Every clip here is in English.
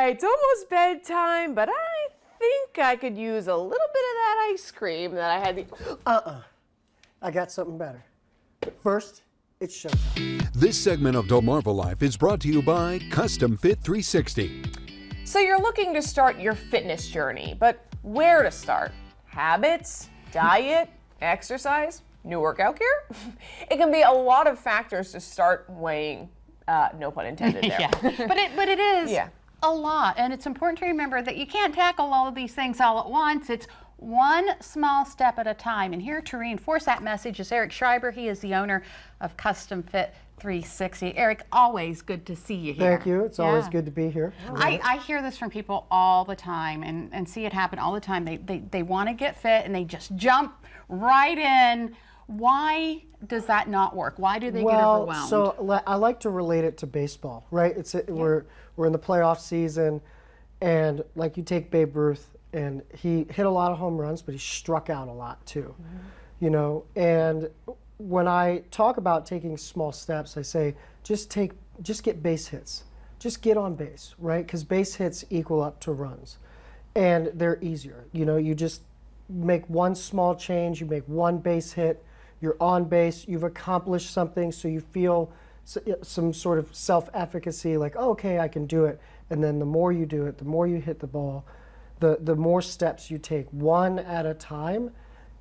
right, it's almost bedtime, but I think I could use a little bit of that ice cream that I had. I got something better. But first, it's showtime. This segment of Delmarva Life is brought to you by Customfit 360. So you're looking to start your fitness journey, but where to start? Habits, diet, exercise, new workout gear? It can be a lot of factors to start weighing, no pun intended there. Yeah, but it is Yeah. a lot, and it's important to remember that you can't tackle all of these things all at once. It's one small step at a time. And here to reinforce that message is Erik Schreiber. He is the owner of Customfit 360. Erik, always good to see you here. Thank you. It's always good to be here. I hear this from people all the time and see it happen all the time. They want to get fit and they just jump right in. Why does that not work? Why do they get overwhelmed? So I like to relate it to baseball, right? We're in the playoff season, and like you take Babe Ruth, and he hit a lot of home runs, but he struck out a lot too, you know. And when I talk about taking small steps, I say just get base hits, just get on base, right? Because base hits equal up to runs, and they're easier. You know, you just make one small change, you make one base hit, you're on base, you've accomplished something, so you feel some sort of self-efficacy, like, oh, okay, I can do it. And then the more you do it, the more you hit the ball, the more steps you take, one at a time.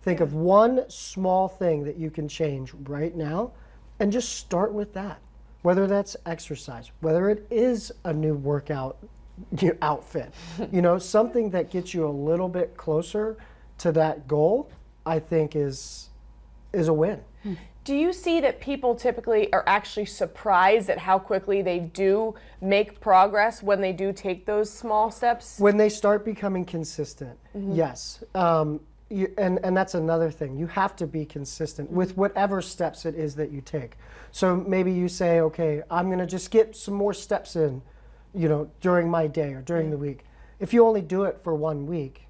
Think of one small thing that you can change right now, and just start with that. Whether that's exercise, whether it is a new workout outfit, you know, something that gets you a little bit closer to that goal, I think is a win. Do you see that people typically are actually surprised at how quickly they do make progress when they do take those small steps? When they start becoming consistent, yes. And that's another thing. You have to be consistent with whatever steps it is that you take. So maybe you say, okay, I'm going to just get some more steps in, you know, during my day or during the week. If you only do it for 1 week,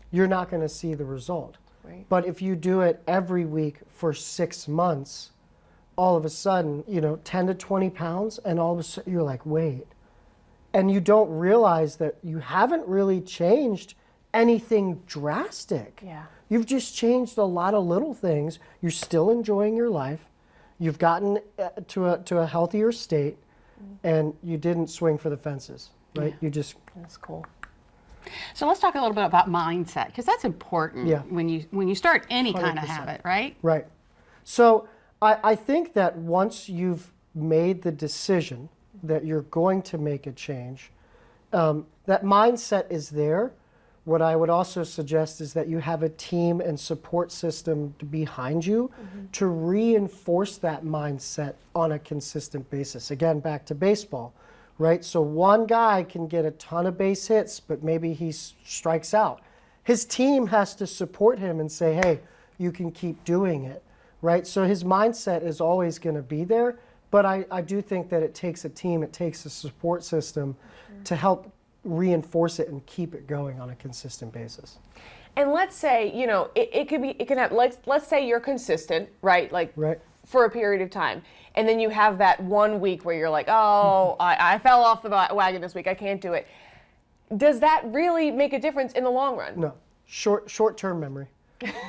you're not going to see the result. Right. But if you do it every week for 6 months, all of a sudden, you know, 10 to 20 pounds, and all of a sudden you're like, wait. And you don't realize that you haven't really changed anything drastic. Yeah. You've just changed a lot of little things. You're still enjoying your life. You've gotten to a healthier state, and you didn't swing for the fences, right? You just... That's cool. So let's talk a little bit about mindset, because that's important when you start any kind of 100%. habit, right? Right. So I think that once you've made the decision that you're going to make a change, that mindset is there. What I would also suggest is that you have a team and support system behind you to reinforce that mindset on a consistent basis. Again, back to baseball. Right? So one guy can get a ton of base hits, but maybe he strikes out. His team has to support him and say, hey, you can keep doing it, right? So his mindset is always going to be there, but I do think that it takes a team, it takes a support system to help reinforce it and keep it going on a consistent basis. And let's say, you know, it can have, let's say you're consistent, right? Like for a period of time. And then you have that 1 week where you're like, oh, I fell off the wagon this week, I can't do it. Does that really make a difference in the long run? No, short-term memory,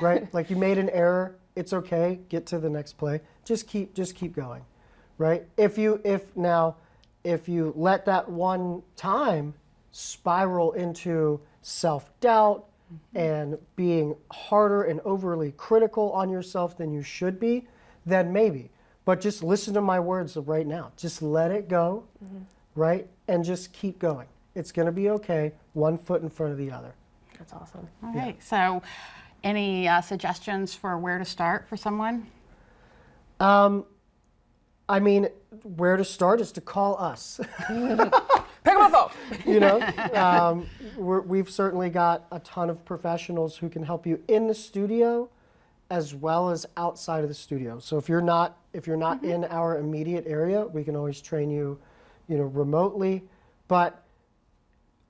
right? Like you made an error, it's okay, get to the next play. Just keep going, right? If you let that one time spiral into self-doubt and being harder and overly critical on yourself than you should be, then maybe. But just listen to my words right now. Just let it go, right? And just keep going. It's going to be okay, one foot in front of the other. That's awesome. All right. So any suggestions for where to start for someone? I mean, where to start is to call us. Pick up a phone. You know, we've certainly got a ton of professionals who can help you in the studio as well as outside of the studio. So if you're not in our immediate area, we can always train you, you know, remotely. But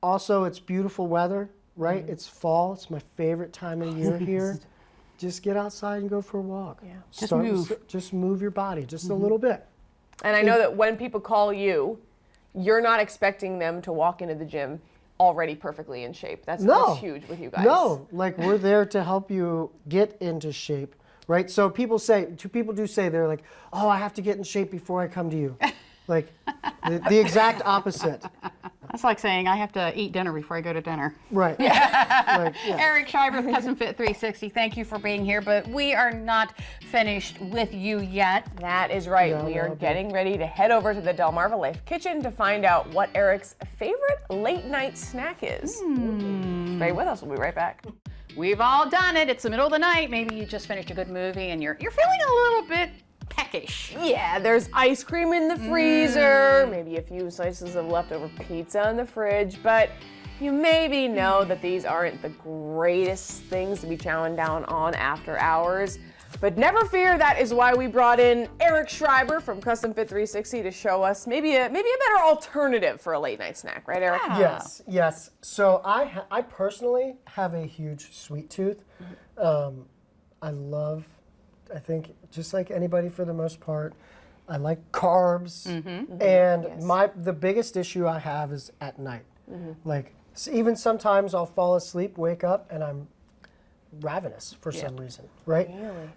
also, it's beautiful weather, right? It's fall. It's my favorite time of year here. Just get outside and go for a walk. Yeah. Just move. Just move your body just a little bit. And I know that when people call you, you're not expecting them to walk into the gym already perfectly in shape. That's huge with you guys. No, like we're there to help you get into shape, right? So people do say they're like, oh, I have to get in shape before I come to you. Like the exact opposite. That's like saying I have to eat dinner before I go to dinner. Right. Like, yeah. Erik Schreiber with Customfit 360, thank you for being here, but we are not finished with you yet. That is right. Yeah, we are getting ready to head over to the Delmarva Life Kitchen to find out what Erik's favorite late night snack is. Stay with us. We'll be right back. We've all done it. It's the middle of the night. Maybe you just finished a good movie and you're feeling a little bit peckish. Yeah, there's ice cream in the freezer, maybe a few slices of leftover pizza in the fridge, but you maybe know that these aren't the greatest things to be chowing down on after hours. But never fear, that is why we brought in Erik Schreiber from Customfit 360 to show us maybe a better alternative for a late night snack, right, Erik? Yes. So I personally have a huge sweet tooth. I think just like anybody for the most part, I like carbs, and the biggest issue I have is at night. Like even sometimes I'll fall asleep, wake up, and I'm ravenous for some reason, right? Really?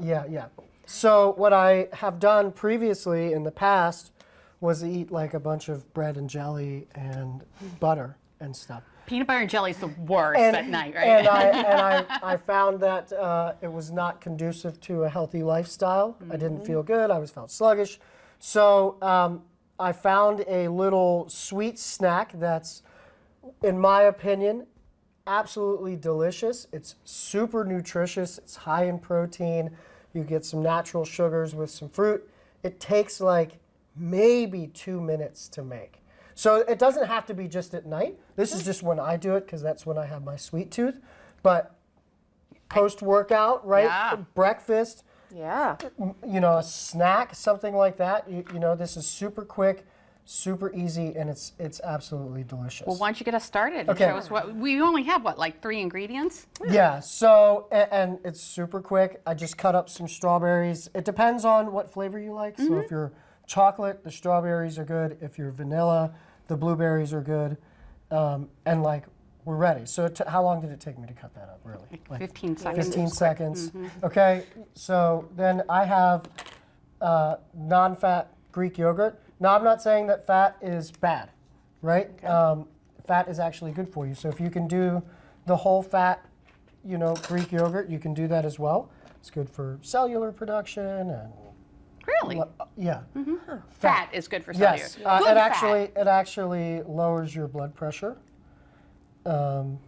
Yeah. So what I have done previously in the past was eat like a bunch of bread and jelly and butter and stuff. Peanut butter and jelly is the worst at night, right? And I found that it was not conducive to a healthy lifestyle. I didn't feel good. I felt sluggish. So I found a little sweet snack that's, in my opinion, absolutely delicious. It's super nutritious. It's high in protein. You get some natural sugars with some fruit. It takes like maybe 2 minutes to make. So it doesn't have to be just at night. This is just when I do it because that's when I have my sweet tooth. But post-workout, right? Yeah. Breakfast, Yeah. a snack, something like that. This is super quick, super easy, and it's absolutely delicious. Well, why don't you get us started and Okay. show us what, we only have, like 3 ingredients? Yeah, so, and it's super quick. I just cut up some strawberries. It depends on what flavor you like. So if you're chocolate, the strawberries are good. If you're vanilla, the blueberries are good. And we're ready. So how long did it take me to cut that up, really? Like 15 seconds. 15 seconds. Okay, so then I have non-fat Greek yogurt. Now, I'm not saying that fat is bad, right? Okay. Fat is actually good for you. So if you can do the whole fat, Greek yogurt, you can do that as well. It's good for cellular production and Really? yeah. Fat is good for cellular. Yes, Good it actually lowers your blood pressure. And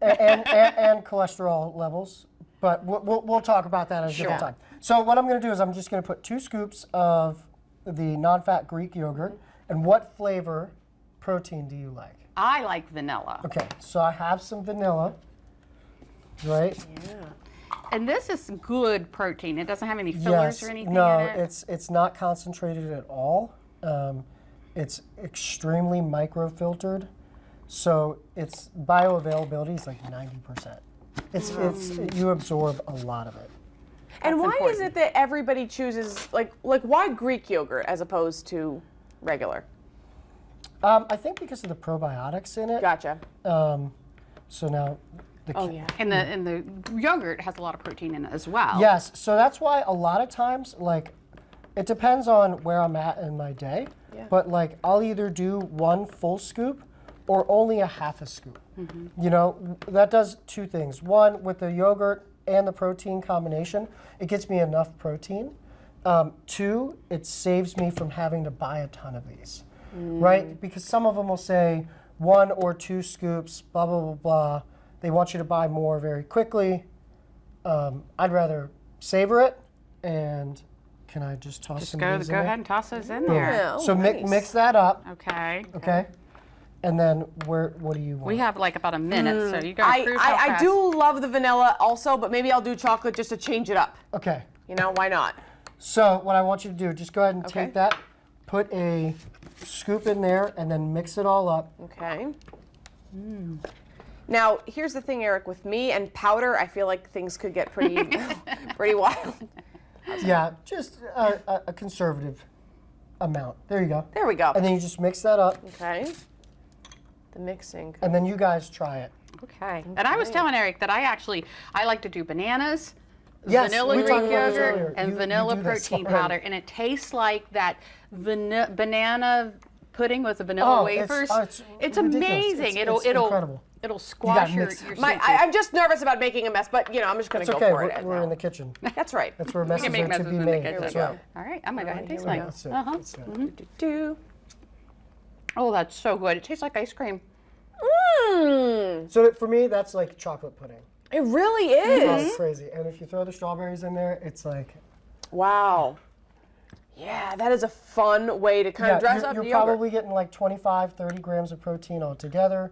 cholesterol levels, but we'll talk about that at a different time. So what I'm going to do is I'm just going to put 2 scoops of the non-fat Greek yogurt. And what flavor protein do you like? I like vanilla. Okay, so I have some vanilla, right? Yeah. And this is good protein. It doesn't have any fillers or anything no, in it? it's not concentrated at all. It's extremely microfiltered, so its bioavailability is like 90%. It's you absorb a lot of it. And why important. is it that everybody chooses like why Greek yogurt as opposed to regular? I think because of the probiotics in it. Gotcha. So now. And the yogurt has a lot of protein in it as well. Yes, so that's why a lot of times, it depends on where I'm at in my day, but I'll either do 1 full scoop or only a half a scoop. That does 2 things. 1, with the yogurt and the protein combination, it gets me enough protein. 2, it saves me from having to buy a ton of these, right? Because some of them will say 1 or 2 scoops, blah, blah, blah, blah. They want you to buy more very quickly. I'd rather savor it, and can I just toss some of these in Go there? ahead and toss those in there. Yeah. So nice. mix that up, Okay. okay? And then what do you want? We have about a minute, so you got to cruise how I fast. do love the vanilla also, but maybe I'll do chocolate just to change it up. Okay, Why not? so what I want you to do, just go ahead and Okay. take that, put a scoop in there, and then mix it all up. Okay. Now, here's the thing, Erik. With me and powder, I feel like things could get pretty wild. Yeah, just a conservative amount. There you go. There we go. And then you just mix that up, Okay. The mixing. and then you guys try it. Okay. And I was telling Eric that I like to do bananas, Yes, vanilla we Greek talked about this yogurt, earlier. and You vanilla do this protein already. powder, and it tastes like that banana pudding with the vanilla Oh, wafers. it's ridiculous. amazing. It's incredible. It'll squash your mix it. sweet tooth. I'm just nervous about making a mess, but I'm just gonna It's go okay. for it. We're now. in the kitchen. That's right. That's where We messes can make are to messes be in the made. kitchen. That's right. All right, I'm gonna go ahead and taste Here we mine. That's it. Uh-huh. That's it. Do. Oh, that's so good. It tastes like ice cream. Mmm. So for me, that's like chocolate pudding. It really It's is. crazy. And if you throw the strawberries in there, it's like Wow. Yeah, that is a fun way to kind of dress up you're the yogurt. probably getting like 25, 30 grams of protein altogether.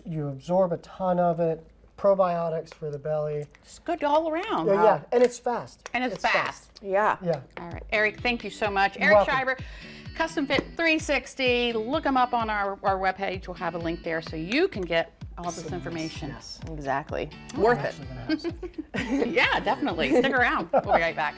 You absorb a ton of it. Probiotics for the belly. It's good all around. Yeah, and it's fast. And it's fast. Yeah. Yeah. All right, Eric, thank you so much. You're Erik welcome. Schreiber, Customfit 360. Look him up on our webpage. We'll have a link there so you can get all this information. Yes. Exactly. Worth it. Actually gonna have some. Yeah, definitely. Stick around. We'll be right back.